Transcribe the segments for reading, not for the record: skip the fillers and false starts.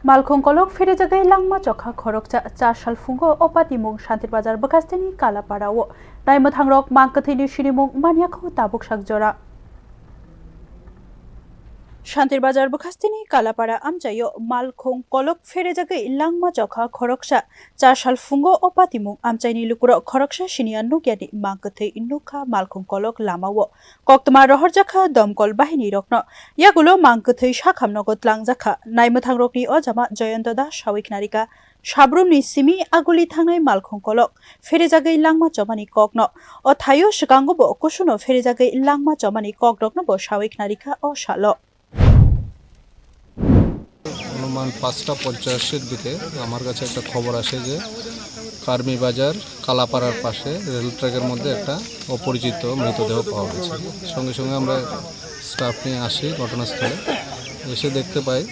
Malkhongkolok Ferejagai Langma Chokha Khorokcha Chashal Fungo Opatimung Shantir Bazar Bakastini Kalaparawo Naimathangrok Mangkathini Shirimung Maniakho Tabuk Shakjora Shantir Bazar Bakastini Kalapara Amjayo Malkhongkolok Ferejagai Langma Chokha Khorokcha Chashal Fungo Opatimung Amchaini Lukuro Khorokcha Shinian Nugyani Mangkathi Nuka Malkhongkolok Lamawo Koktama Rohorjakha Domkol Bahini Rokno Yagulo Mangkathi Shakhamnogot Langjakha Naimathangrokni Ojama Joyantoda Shawik Narika Shabrumni Simi Aguli Thangnai Malkhongkolok Ferejagai Langma Chomani Kokno O Thayo Shikangobo Kusuno Ferejagai Langma Chomani Kokrokno Bo Shawik Narika O Shalo অনুমান ৫টা ৫০-এর দিকে আমার কাছে একটা খবর আসে যে কার্মি বাজার কালাপাড়ার পাশে রেল ট্র্যাকের মধ্যে একটা অপরিচিত মৃতদেহ পাওয়া গেছে। সঙ্গে সঙ্গে আমরা স্টাফ নিয়ে আসি ঘটনাস্থলে। এসে দেখতে পাই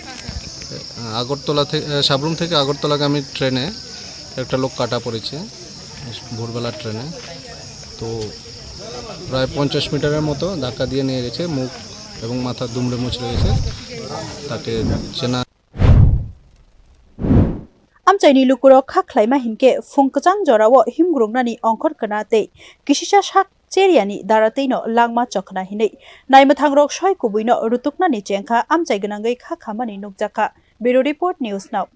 আগরতলা থেকে সাবরুম থেকে আগরতলাগামী ট্রেনে একটা লোক কাটা পড়েছে ভোরবেলার ট্রেনে। তো প্রায় ৫০ মিটারের মতো ধাক্কা দিয়ে নিয়ে গেছে, মুখ এবং মাথা দুমড়ে মুচড়ে গেছে। তাকে চেনা Amchaini Lukuro Khaklaima Himke Funkchang Jorawo Himgrungnani Ongkor Kanate Kishisha Shak Cheriani Daratino Langma Chokna Hinei Naimathangrok Shoi Kubuino Rutuknani Chengkha Amchaiganangai Khakhamani Nukjaka Bureau Report News Now